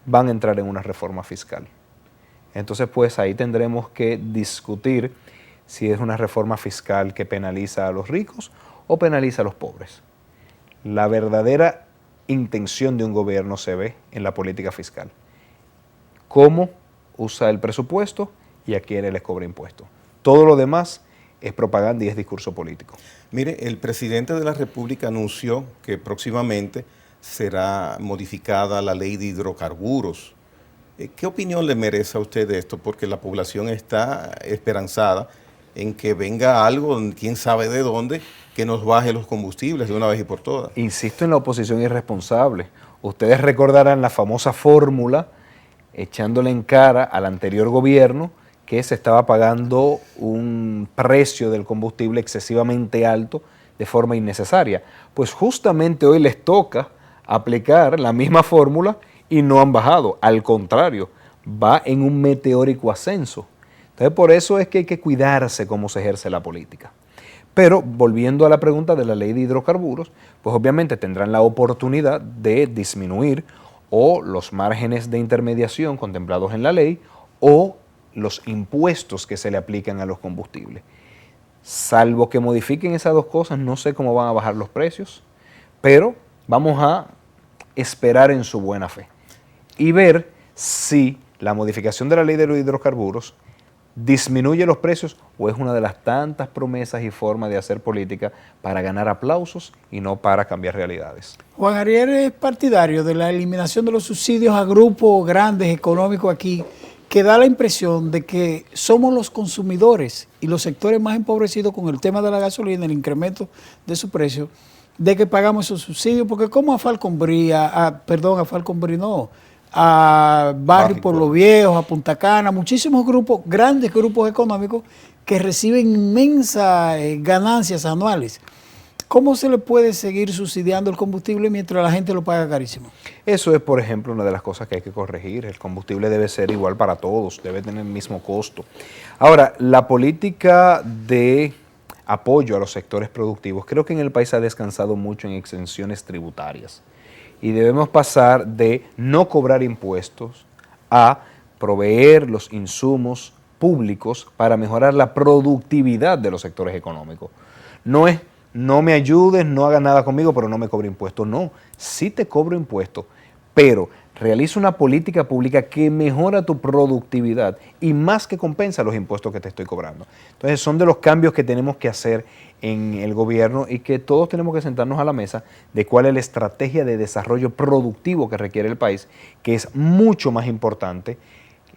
van a entrar en una reforma fiscal. Entonces, pues ahí tendremos que discutir si es una reforma fiscal que penaliza a los ricos o penaliza a los pobres. La verdadera intención de un gobierno se ve en la política fiscal. Cómo usa el presupuesto y a quiénes les cobra impuestos. Todo lo demás es propaganda y es discurso político. Mire, el presidente de la República anunció que próximamente será modificada la ley de hidrocarburos. ¿Qué opinión le merece a usted de esto? Porque la población está esperanzada en que venga algo, quién sabe de dónde, que nos baje los combustibles de una vez y por todas. Insisto en la oposición irresponsable. Ustedes recordarán la famosa fórmula echándole en cara al anterior gobierno que se estaba pagando un precio del combustible excesivamente alto de forma innecesaria. Pues justamente hoy les toca aplicar la misma fórmula y no han bajado. Al contrario, va en un meteórico ascenso. Entonces, por eso es que hay que cuidarse cómo se ejerce la política. Pero, volviendo a la pregunta de la ley de hidrocarburos, pues obviamente tendrán la oportunidad de disminuir o los márgenes de intermediación contemplados en la ley o los impuestos que se le aplican a los combustibles. Salvo que modifiquen esas dos cosas, no sé cómo van a bajar los precios, pero vamos a esperar en su buena fe y ver si la modificación de la ley de los hidrocarburos disminuye los precios o es una de las tantas promesas y formas de hacer política para ganar aplausos y no para cambiar realidades. Juan Ariel es partidario de la eliminación de los subsidios a grupos grandes económicos aquí, que da la impresión de que somos los consumidores y los sectores más empobrecidos con el tema de la gasolina, el incremento de su precio, de que pagamos esos subsidios, porque como a Falconbrí, a Barrio por los Viejos, a Punta Cana, muchísimos grupos, grandes grupos económicos que reciben inmensas ganancias anuales. ¿Cómo se le puede seguir subsidiando el combustible mientras la gente lo paga carísimo? Eso es, por ejemplo, una de las cosas que hay que corregir. El combustible debe ser igual para todos, debe tener el mismo costo. Ahora, la política de apoyo a los sectores productivos, creo que en el país ha descansado mucho en exenciones tributarias. Y debemos pasar de no cobrar impuestos a proveer los insumos públicos para mejorar la productividad de los sectores económicos. No es no me ayudes, no hagas nada conmigo, pero no me cobre impuestos. No, sí te cobro impuestos, pero realiza una política pública que mejora tu productividad y más que compensa los impuestos que te estoy cobrando. Entonces son de los cambios que tenemos que hacer en el gobierno y que todos tenemos que sentarnos a la mesa de cuál es la estrategia de desarrollo productivo que requiere el país, que es mucho más importante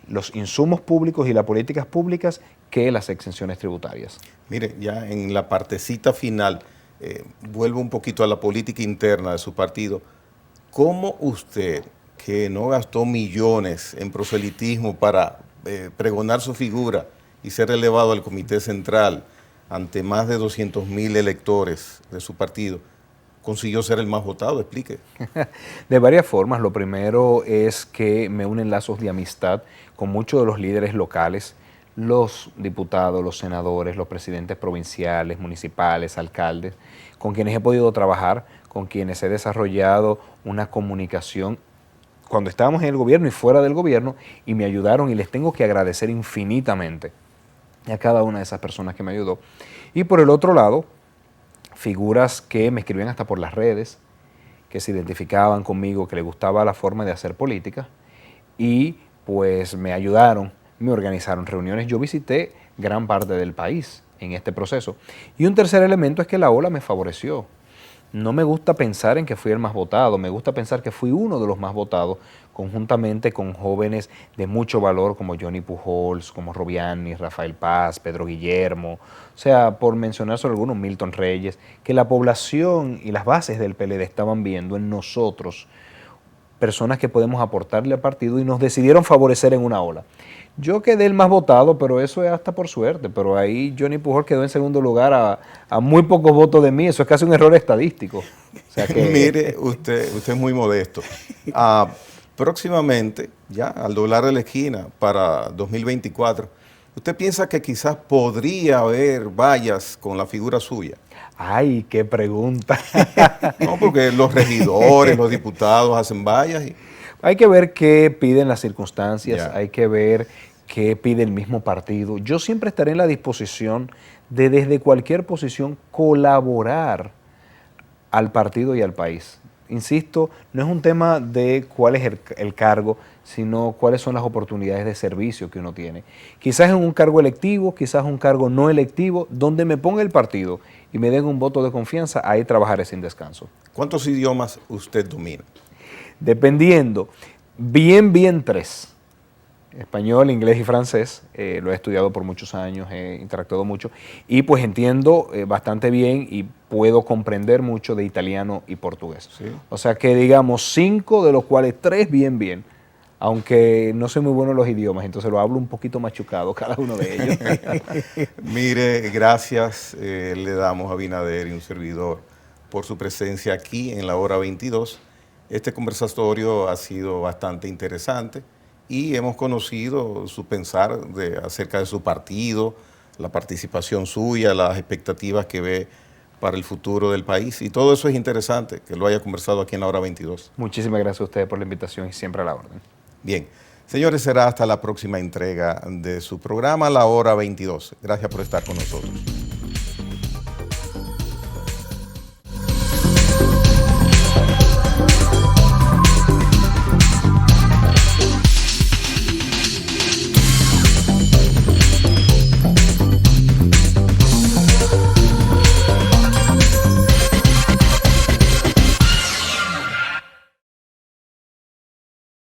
los insumos públicos y las políticas públicas que las exenciones tributarias. Mire, ya en la partecita final, vuelvo un poquito a la política interna de su partido. ¿Cómo usted, que no gastó millones en proselitismo para pregonar su figura y ser elevado al Comité Central ante más de 200.000 electores de su partido, consiguió ser el más votado? Explique. De varias formas. Lo primero es que me unen lazos de amistad con muchos de los líderes locales, los diputados, los senadores, los presidentes provinciales, municipales, alcaldes, con quienes he podido trabajar, con quienes he desarrollado una comunicación cuando estábamos en el gobierno y fuera del gobierno, y me ayudaron, y les tengo que agradecer infinitamente a cada una de esas personas que me ayudó. Y por el otro lado, figuras que me escribían hasta por las redes, que se identificaban conmigo, que les gustaba la forma de hacer política, y pues me ayudaron, me organizaron reuniones. Yo visité gran parte del país en este proceso. Y un tercer elemento es que la ola me favoreció. No me gusta pensar en que fui el más votado, me gusta pensar que fui uno de los más votados, conjuntamente con jóvenes de mucho valor como Johnny Pujols, como Robiani, Rafael Paz, Pedro Guillermo, o sea, por mencionar solo algunos, Milton Reyes, que la población y las bases del PLD estaban viendo en nosotros personas que podemos aportarle al partido y nos decidieron favorecer en una ola. Yo quedé el más votado, pero eso es hasta por suerte, pero ahí Johnny Pujol quedó en segundo lugar a muy pocos votos de mí, eso es casi un error estadístico. O sea que, mire, usted es muy modesto. Próximamente, ya al doblar de la esquina para 2024, ¿usted piensa que quizás podría haber vallas con la figura suya? Ay, qué pregunta. No, porque los regidores, los diputados hacen vallas. Hay que ver qué piden las circunstancias, Ya. hay que ver qué pide el mismo partido. Yo siempre estaré en la disposición de desde cualquier posición colaborar al partido y al país. Insisto, no es un tema de cuál es el cargo, sino cuáles son las oportunidades de servicio que uno tiene. Quizás en un cargo electivo, quizás un cargo no electivo, donde me ponga el partido y me den un voto de confianza, ahí trabajaré sin descanso. ¿Cuántos idiomas usted domina? Dependiendo, bien 3. Español, inglés y francés, lo he estudiado por muchos años, he interactuado mucho y pues entiendo bastante bien y puedo comprender mucho de italiano y portugués. Sí. O sea que digamos 5 de los cuales 3 bien, aunque no soy muy bueno en los idiomas, entonces lo hablo un poquito machucado cada uno de ellos. Mire, gracias le damos a Abinader y un servidor por su presencia aquí en la hora 22. Este conversatorio ha sido bastante interesante y hemos conocido su pensar acerca de su partido, la participación suya, las expectativas que ve para el futuro del país, y todo eso es interesante que lo haya conversado aquí en la hora 22. Muchísimas gracias a ustedes por la invitación y siempre a la orden. Bien, Señores, será hasta la próxima entrega de su programa, La Hora 22. Gracias por estar con nosotros.